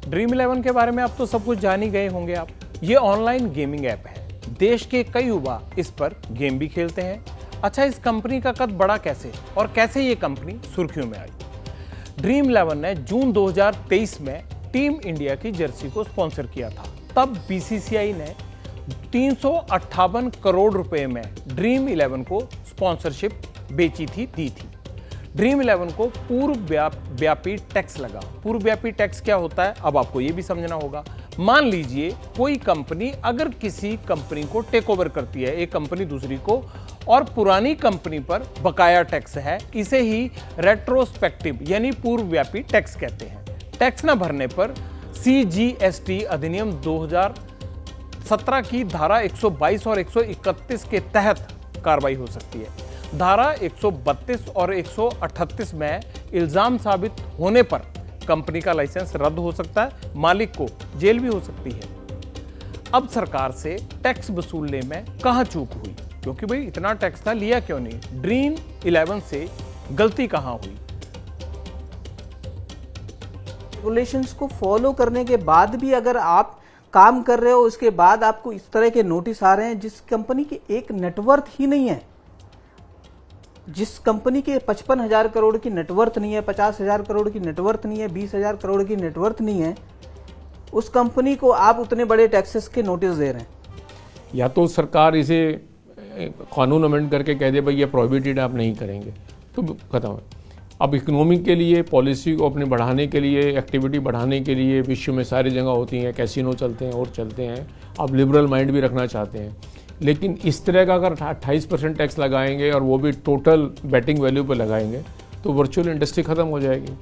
Dream 11 के बारे में आप तो सब कुछ जान ही गए होंगे आप। ये ऑनलाइन गेमिंग ऐप है। देश के कई युवा इस पर गेम भी खेलते हैं। अच्छा, इस कंपनी का कद बढ़ा कैसे और कैसे ये कंपनी सुर्खियों में आई? ड्रीम 11 ने जून 2023 में टीम इंडिया की जर्सी को स्पॉन्सर किया था। तब बीसीसीआई ने 358 करोड़ रुपए में ड्रीम 11 को स्पॉन्सरशिप दी थी। ड्रीम 11 को पूर्व व्यापी टैक्स लगा। पूर्व व्यापी टैक्स क्या होता है, अब आपको ये भी समझना होगा। मान लीजिए कोई कंपनी अगर किसी कंपनी को टेक ओवर करती है, एक कंपनी दूसरी को, और पुरानी कंपनी पर बकाया टैक्स है, इसे ही रेट्रोस्पेक्टिव यानी पूर्व व्यापी टैक्स कहते हैं। टैक्स न भरने पर CGST अधिनियम 2017 की धारा 122 और 131 के तहत कार्रवाई हो सकती है। धारा 132 और 138 में इल्जाम साबित होने पर कंपनी का लाइसेंस रद्द हो सकता है, मालिक को जेल भी हो सकती है। अब सरकार से टैक्स वसूलने में कहां चूक हुई, क्योंकि भाई इतना टैक्स था, लिया क्यों नहीं? ड्रीम 11 से गलती कहां हुई? रेगुलेशंस को फॉलो करने के बाद भी अगर आप काम कर रहे हो, उसके बाद आपको इस तरह के नोटिस आ रहे हैं, जिस कंपनी की एक नेटवर्थ ही नहीं है, जिस कंपनी के 55,000 करोड़ की नेटवर्थ नहीं है, 50,000 करोड़ की नेटवर्थ नहीं है, 20,000 करोड़ की नेटवर्थ नहीं है, उस कंपनी को आप उतने बड़े टैक्सेस के नोटिस दे रहे हैं। या तो सरकार इसे कानून अमेंड करके कह दे भाई ये प्रोहिबिटेड आप नहीं करेंगे, तो खत्म है। अब इकोनॉमी के लिए, पॉलिसी को अपने बढ़ाने के लिए, एक्टिविटी बढ़ाने के लिए विश्व में सारी जगह होती हैं, कैसीनो चलते हैं और चलते हैं। अब लिबरल माइंड भी रखना चाहते हैं, लेकिन इस तरह का अगर 28% टैक्स लगाएंगे और वो भी टोटल बेटिंग वैल्यू पर लगाएंगे तो वर्चुअल इंडस्ट्री खत्म हो जाएगी।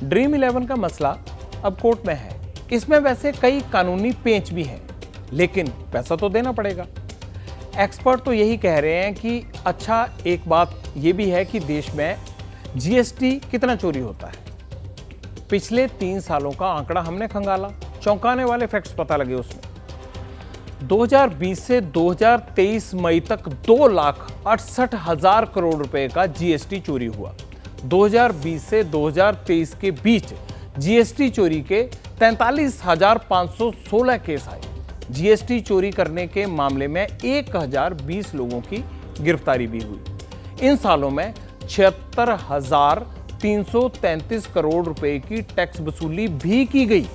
ड्रीम 11 का मसला अब कोर्ट में है। इसमें वैसे कई कानूनी पेंच भी हैं, लेकिन पैसा तो देना पड़ेगा। एक्सपर्ट तो यही कह रहे हैं कि अच्छा, एक बात ये भी है कि देश में GST कितना चोरी होता है। पिछले 3 सालों का आंकड़ा हमने खंगाला, चौंकाने वाले फैक्ट्स पता लगे उसमें। 2020 से 2023 मई तक 2,68,000 करोड़ रुपए का GST चोरी हुआ। 2020 से 2023 के बीच GST चोरी के 43,516 केस आए। GST चोरी करने के मामले में 1,020 लोगों की गिरफ्तारी भी हुई। इन सालों में 76,333 करोड़ रुपए की टैक्स वसूली भी की गई।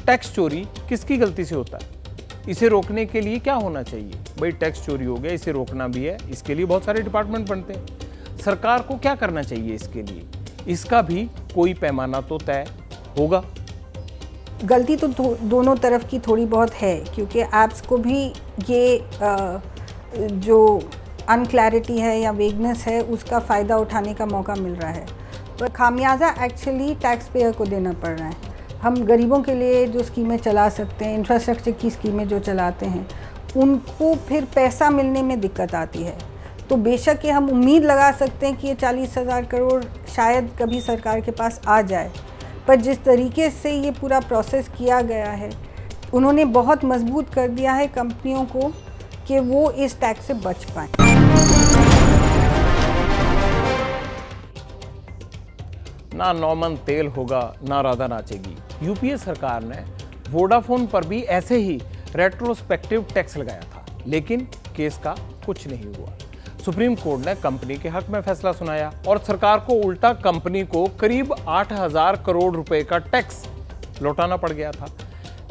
टैक्स चोरी किसकी गलती से होता है? इसे रोकने के लिए क्या होना चाहिए? भाई टैक्स चोरी हो गया, इसे रोकना भी है, इसके लिए बहुत सारे डिपार्टमेंट बनते हैं। सरकार को क्या करना चाहिए इसके लिए? इसका भी कोई पैमाना तो तय होगा। गलती तो दोनों तरफ की थोड़ी बहुत है, क्योंकि ऐप्स को भी ये जो अनक्लैरिटी है या वेगनेस है उसका फ़ायदा उठाने का मौका मिल रहा है। पर खामियाजा एक्चुअली टैक्स पेयर को देना पड़ रहा है। हम गरीबों के लिए जो स्कीमें चला सकते हैं, इंफ्रास्ट्रक्चर की स्कीमें जो चलाते हैं, उनको फिर पैसा मिलने में दिक्कत आती है। तो बेशक ये हम उम्मीद लगा सकते हैं कि ये 40,000 करोड़ शायद कभी सरकार के पास आ जाए, पर जिस तरीके से ये पूरा प्रोसेस किया गया है, उन्होंने बहुत मजबूत कर दिया है कंपनियों को कि वो इस टैक्स से बच पाएँ। ना नॉमन तेल होगा, ना राधा नाचेगी। यूपीए सरकार ने वोडाफोन पर भी ऐसे ही रेट्रोस्पेक्टिव टैक्स लगाया था, लेकिन केस का कुछ नहीं हुआ। सुप्रीम कोर्ट ने कंपनी के हक में फैसला सुनाया और सरकार को उल्टा कंपनी को करीब 8,000 करोड़ रुपए का टैक्स लौटाना पड़ गया था।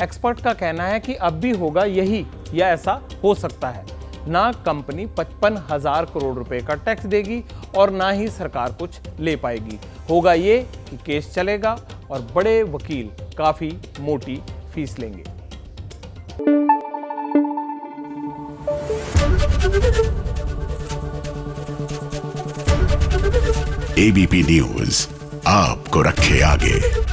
एक्सपर्ट का कहना है कि अब भी होगा यही, या ऐसा हो सकता है। ना कंपनी 55,000 करोड़ रुपए का टैक्स देगी और ना ही सरकार कुछ ले पाएगी। होगा ये कि केस चलेगा और बड़े वकील काफी मोटी फीस लेंगे। ABP न्यूज आपको रखे आगे।